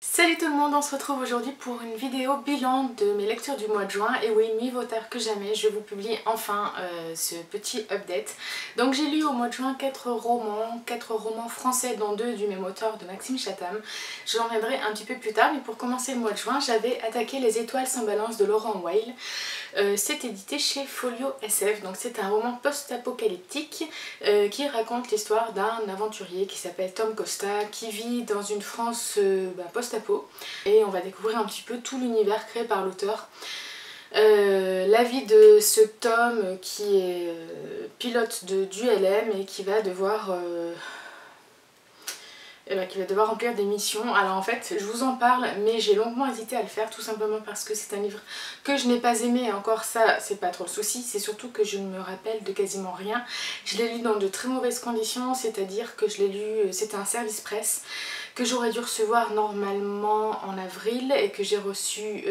Salut tout le monde, on se retrouve aujourd'hui pour une vidéo bilan de mes lectures du mois de juin. Et oui, mieux vaut tard que jamais, je vous publie enfin ce petit update. Donc j'ai lu au mois de juin 4 romans français dont 2 du même auteur de Maxime Chatham. Je reviendrai un petit peu plus tard, mais pour commencer le mois de juin, j'avais attaqué Les étoiles sans balance de Laurent Weil. C'est édité chez Folio SF, donc c'est un roman post-apocalyptique qui raconte l'histoire d'un aventurier qui s'appelle Tom Costa, qui vit dans une France post-apo, et on va découvrir un petit peu tout l'univers créé par l'auteur. La vie de ce Tom qui est pilote du LM et qui va devoir remplir des missions. Alors en fait je vous en parle, mais j'ai longuement hésité à le faire, tout simplement parce que c'est un livre que je n'ai pas aimé, et encore ça c'est pas trop le souci, c'est surtout que je ne me rappelle de quasiment rien. Je l'ai lu dans de très mauvaises conditions, c'est-à-dire que je l'ai lu, c'était un service presse que j'aurais dû recevoir normalement en avril et que j'ai reçu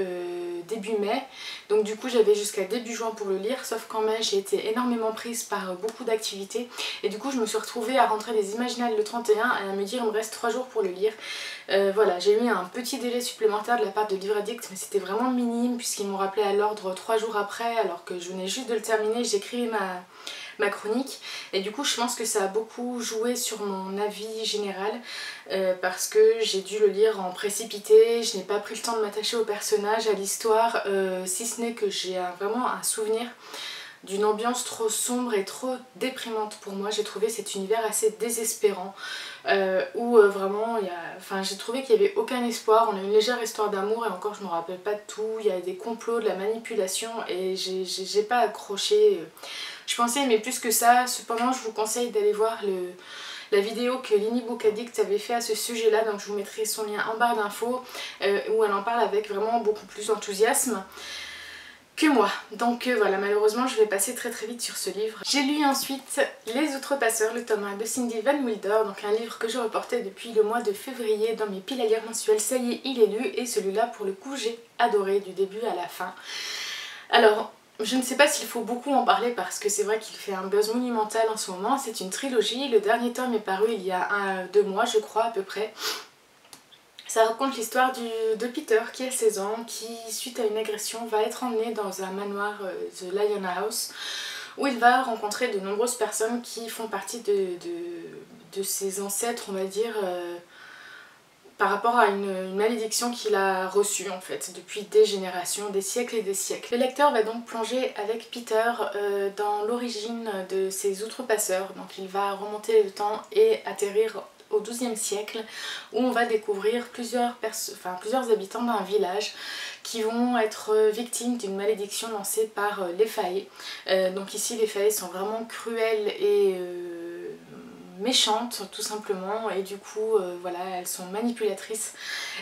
début mai. Donc du coup j'avais jusqu'à début juin pour le lire, sauf qu'en mai j'ai été énormément prise par beaucoup d'activités et du coup je me suis retrouvée à rentrer des Imaginales le 31 et à me dire il me reste 3 jours pour le lire. Voilà, j'ai eu un petit délai supplémentaire de la part de Livre Addict, mais c'était vraiment minime puisqu'ils m'ont rappelé à l'ordre 3 jours après, alors que je venais juste de le terminer. J'écrivais ma chronique, et du coup je pense que ça a beaucoup joué sur mon avis général parce que j'ai dû le lire en précipité, je n'ai pas pris le temps de m'attacher au personnage, à l'histoire, si ce n'est que j'ai vraiment un souvenir d'une ambiance trop sombre et trop déprimante pour moi. J'ai trouvé cet univers assez désespérant où vraiment j'ai trouvé qu'il n'y avait aucun espoir. On a une légère histoire d'amour et encore je ne me rappelle pas de tout, il y a des complots, de la manipulation, et j'ai pas accroché. Je pensais aimer plus que ça. Cependant je vous conseille d'aller voir la vidéo que Lini Book Addict avait fait à ce sujet là, donc je vous mettrai son lien en barre d'infos où elle en parle avec vraiment beaucoup plus d'enthousiasme que moi. Donc voilà, malheureusement je vais passer très vite sur ce livre. J'ai lu ensuite Les Outrepasseurs, le tome 1 de Cindy Van Wilder, donc un livre que je reportais depuis le mois de février dans mes piles à lire mensuelles. Ça y est, il est lu, et celui-là pour le coup j'ai adoré du début à la fin. Alors je ne sais pas s'il faut beaucoup en parler parce que c'est vrai qu'il fait un buzz monumental en ce moment. C'est une trilogie, le dernier tome est paru il y a 2 mois je crois à peu près. Ça raconte l'histoire de Peter qui a 16 ans, qui suite à une agression va être emmené dans un manoir, The Lion House, où il va rencontrer de nombreuses personnes qui font partie de ses ancêtres, on va dire, par rapport à une malédiction qu'il a reçue en fait depuis des générations, des siècles et des siècles. Le lecteur va donc plonger avec Peter dans l'origine de ces outrepasseurs, donc il va remonter le temps et atterrir au XIIe siècle, où on va découvrir plusieurs habitants d'un village qui vont être victimes d'une malédiction lancée par les Fae. Donc ici les Fae sont vraiment cruelles et méchantes tout simplement, et du coup voilà, elles sont manipulatrices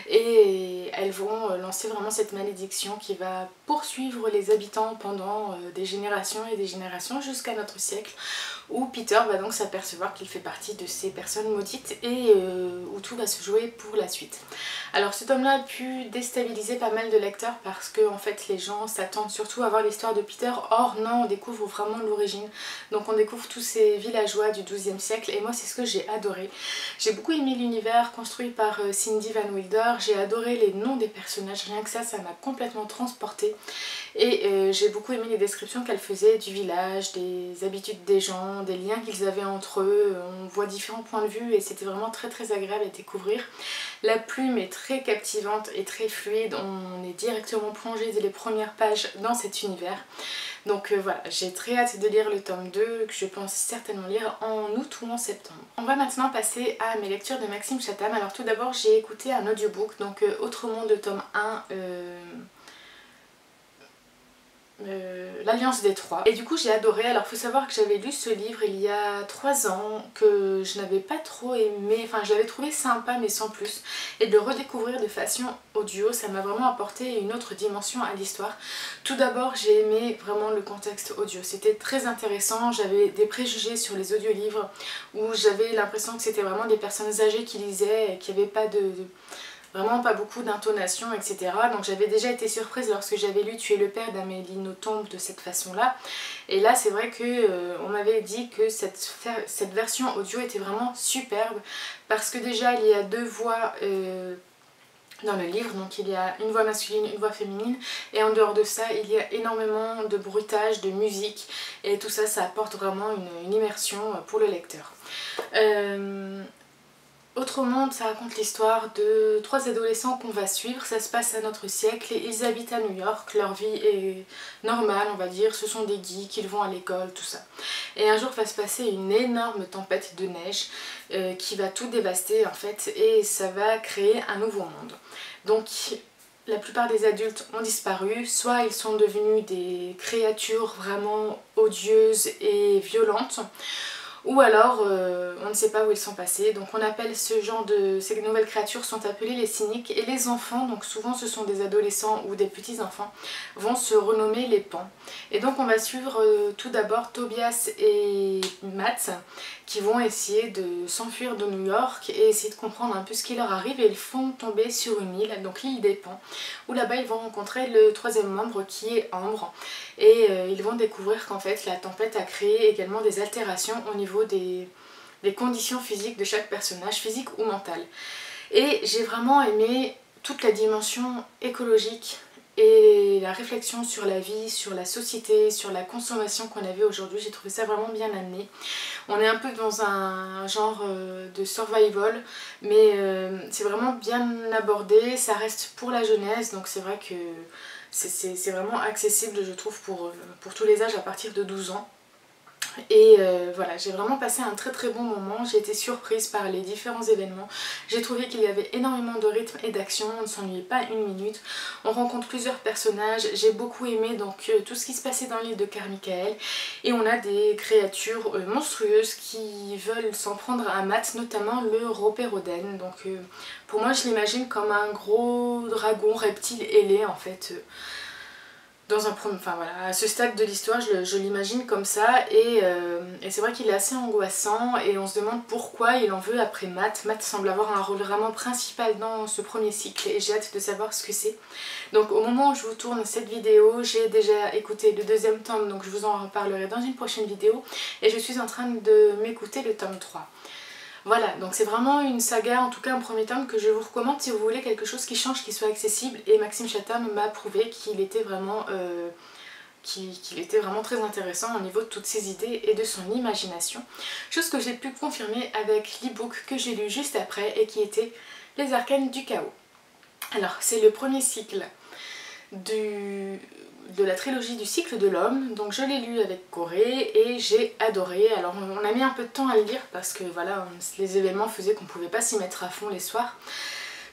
et elles vont lancer vraiment cette malédiction qui va poursuivre les habitants pendant des générations et des générations jusqu'à notre siècle, où Peter va donc s'apercevoir qu'il fait partie de ces personnes maudites et où tout va se jouer pour la suite. Alors ce tome-là a pu déstabiliser pas mal de lecteurs parce que en fait les gens s'attendent surtout à voir l'histoire de Peter. Or non, on découvre vraiment l'origine. Donc on découvre tous ces villageois du XIIe siècle, et moi c'est ce que j'ai adoré. J'ai beaucoup aimé l'univers construit par Cindy Van Wilder, j'ai adoré les noms des personnages, rien que ça m'a complètement transportée. Et j'ai beaucoup aimé les descriptions qu'elle faisait du village, des habitudes des gens, des liens qu'ils avaient entre eux. On voit différents points de vue et c'était vraiment très agréable à découvrir. La plume est très captivante et très fluide, on est directement plongé dès les premières pages dans cet univers. Donc voilà, j'ai très hâte de lire le tome 2 que je pense certainement lire en août ou en septembre. On va maintenant passer à mes lectures de Maxime Chatham. Alors tout d'abord j'ai écouté un audiobook, donc Autre Monde de tome 1, l'Alliance des Trois, et du coup j'ai adoré. Alors faut savoir que j'avais lu ce livre il y a 3 ans, que je n'avais pas trop aimé, enfin je l'avais trouvé sympa mais sans plus, et de le redécouvrir de façon audio, ça m'a vraiment apporté une autre dimension à l'histoire. Tout d'abord j'ai aimé vraiment le contexte audio, c'était très intéressant. J'avais des préjugés sur les audiolivres où j'avais l'impression que c'était vraiment des personnes âgées qui lisaient et qu'il n'y avait pas vraiment pas beaucoup d'intonation, etc. Donc j'avais déjà été surprise lorsque j'avais lu Tuer le père d'Amélie Nothomb de cette façon-là. Et là c'est vrai que on m'avait dit que cette version audio était vraiment superbe parce que déjà il y a 2 voix dans le livre. Donc il y a une voix masculine, une voix féminine, et en dehors de ça il y a énormément de bruitage, de musique, et tout ça, ça apporte vraiment une immersion pour le lecteur. Autre Monde, ça raconte l'histoire de 3 adolescents qu'on va suivre. Ça se passe à notre siècle et ils habitent à New York. Leur vie est normale, on va dire. Ce sont des geeks, ils vont à l'école, tout ça. Et un jour va se passer une énorme tempête de neige qui va tout dévaster en fait, et ça va créer un nouveau monde. Donc la plupart des adultes ont disparu, soit ils sont devenus des créatures vraiment odieuses et violentes, ou alors on ne sait pas où ils sont passés. Donc on appelle ces nouvelles créatures sont appelées les cyniques, et les enfants, donc souvent ce sont des adolescents ou des petits enfants, vont se renommer les pans. Et donc on va suivre tout d'abord Tobias et Matt qui vont essayer de s'enfuir de New York et essayer de comprendre un peu ce qui leur arrive, et ils font tomber sur une île, donc l'île des Pans, où là-bas ils vont rencontrer le 3e membre qui est Ambre, et ils vont découvrir qu'en fait la tempête a créé également des altérations au niveau des conditions physiques de chaque personnage, physique ou mental. Et j'ai vraiment aimé toute la dimension écologique et la réflexion sur la vie, sur la société, sur la consommation qu'on avait aujourd'hui. J'ai trouvé ça vraiment bien amené. On est un peu dans un genre de survival, mais c'est vraiment bien abordé, ça reste pour la jeunesse, donc c'est vrai que c'est vraiment accessible, je trouve, pour tous les âges à partir de 12 ans. Et voilà, j'ai vraiment passé un très bon moment, j'ai été surprise par les différents événements, j'ai trouvé qu'il y avait énormément de rythme et d'action, on ne s'ennuyait pas une minute, on rencontre plusieurs personnages, j'ai beaucoup aimé donc tout ce qui se passait dans l'île de Carmichael, et on a des créatures monstrueuses qui veulent s'en prendre à Matt, notamment le Ropérodène. Donc pour moi je l'imagine comme un gros dragon reptile ailé en fait. Enfin voilà, à ce stade de l'histoire je l'imagine comme ça, et c'est vrai qu'il est assez angoissant et on se demande pourquoi il en veut après Matt. Matt semble avoir un rôle vraiment principal dans ce premier cycle et j'ai hâte de savoir ce que c'est. Donc au moment où je vous tourne cette vidéo, j'ai déjà écouté le 2e tome, donc je vous en reparlerai dans une prochaine vidéo, et je suis en train de m'écouter le tome 3. Voilà, donc c'est vraiment une saga, en tout cas un premier tome que je vous recommande si vous voulez quelque chose qui change, qui soit accessible, et Maxime Chatham m'a prouvé qu'il était vraiment très intéressant au niveau de toutes ses idées et de son imagination. Chose que j'ai pu confirmer avec l'e-book que j'ai lu juste après et qui était Les Arcanes du Chaos. Alors c'est le premier cycle de la trilogie du cycle de l'homme, donc je l'ai lu avec Corée et j'ai adoré. Alors on a mis un peu de temps à le lire parce que voilà, les événements faisaient qu'on pouvait pas s'y mettre à fond les soirs,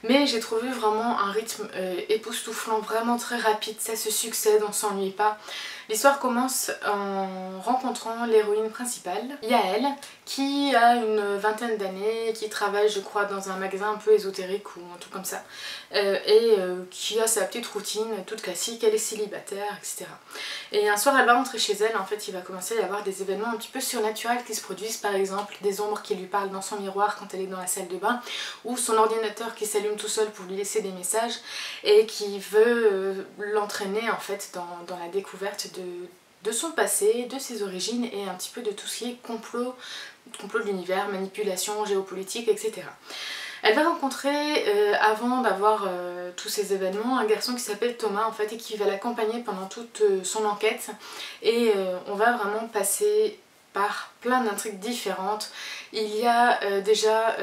mais j'ai trouvé vraiment un rythme époustouflant, vraiment très rapide, ça se succède, on s'ennuie pas. L'histoire commence en rencontrant l'héroïne principale, Yael, qui a une 20aine d'années, qui travaille je crois dans un magasin un peu ésotérique ou un truc comme ça, qui a sa petite routine toute classique, elle est célibataire, etc. Et un soir elle va rentrer chez elle, en fait il va commencer à y avoir des événements un petit peu surnaturels qui se produisent, par exemple des ombres qui lui parlent dans son miroir quand elle est dans la salle de bain, ou son ordinateur qui s'allume tout seul pour lui laisser des messages et qui veut l'entraîner en fait dans la découverte de son passé, de ses origines et un petit peu de tout ce qui est complot de l'univers, manipulation, géopolitique, etc. Elle va rencontrer, avant d'avoir tous ces événements, un garçon qui s'appelle Thomas en fait, et qui va l'accompagner pendant toute son enquête, et on va vraiment passer par plein d'intrigues différentes. Il y a déjà...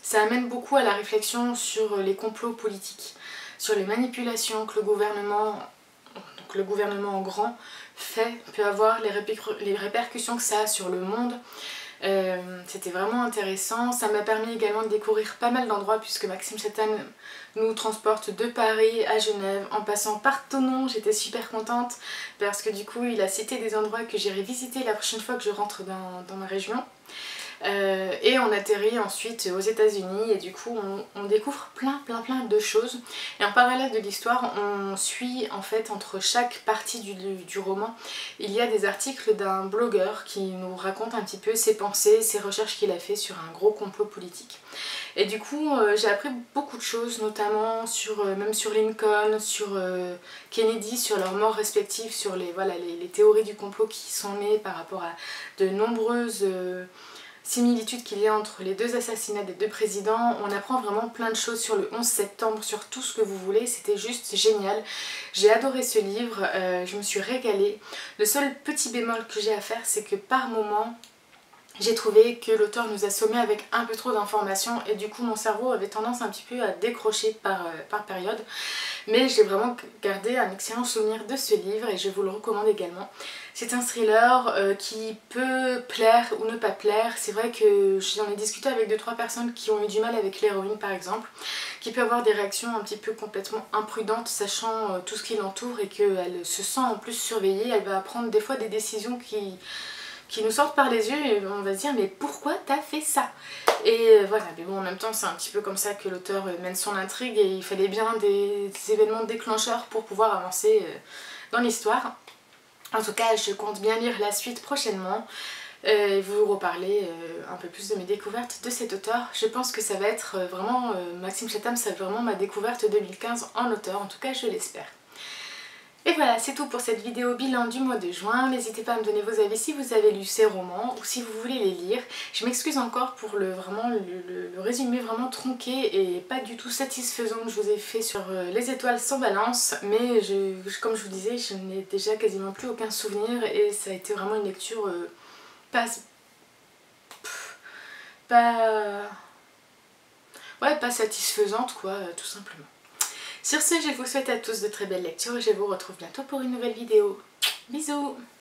ça amène beaucoup à la réflexion sur les complots politiques, sur les manipulations que le gouvernement en grand peut avoir, les répercussions que ça a sur le monde. C'était vraiment intéressant, ça m'a permis également de découvrir pas mal d'endroits puisque Maxime Chatham nous transporte de Paris à Genève en passant par Thonon. J'étais super contente parce que du coup il a cité des endroits que j'irai visiter la prochaine fois que je rentre dans ma région. Et on atterrit ensuite aux États-Unis et du coup on découvre plein de choses, et en parallèle de l'histoire on suit en fait entre chaque partie du roman, il y a des articles d'un blogueur qui nous raconte un petit peu ses pensées, ses recherches qu'il a fait sur un gros complot politique. Et du coup j'ai appris beaucoup de choses, notamment même sur Lincoln, sur Kennedy, sur leurs morts respectives, sur les théories du complot qui sont nées par rapport à de nombreuses similitudes qu'il y a entre les deux assassinats des deux présidents. On apprend vraiment plein de choses sur le 11 septembre, sur tout ce que vous voulez, c'était juste génial. J'ai adoré ce livre, je me suis régalée. Le seul petit bémol que j'ai à faire, c'est que par moment, j'ai trouvé que l'auteur nous a sommé avec un peu trop d'informations et du coup mon cerveau avait tendance un petit peu à décrocher par période. Mais j'ai vraiment gardé un excellent souvenir de ce livre et je vous le recommande également. C'est un thriller qui peut plaire ou ne pas plaire. C'est vrai que j'en ai discuté avec 2-3 personnes qui ont eu du mal avec l'héroïne par exemple, qui peut avoir des réactions un petit peu complètement imprudentes sachant tout ce qui l'entoure et qu'elle se sent en plus surveillée. Elle va prendre des fois des décisions qui nous sortent par les yeux et on va se dire mais pourquoi t'as fait ça? Et voilà, mais bon en même temps c'est un petit peu comme ça que l'auteur mène son intrigue et il fallait bien des événements déclencheurs pour pouvoir avancer dans l'histoire. En tout cas je compte bien lire la suite prochainement et vous reparler un peu plus de mes découvertes de cet auteur. Je pense que ça va être vraiment, Maxime Chatham, c'est vraiment ma découverte 2015 en auteur, en tout cas je l'espère. Et voilà, c'est tout pour cette vidéo bilan du mois de juin. N'hésitez pas à me donner vos avis si vous avez lu ces romans ou si vous voulez les lire. Je m'excuse encore pour le résumé vraiment tronqué et pas du tout satisfaisant que je vous ai fait sur les étoiles sans balance. Mais comme je vous disais, je n'ai déjà quasiment plus aucun souvenir et ça a été vraiment une lecture pas satisfaisante quoi, tout simplement. Sur ce, je vous souhaite à tous de très belles lectures et je vous retrouve bientôt pour une nouvelle vidéo. Bisous!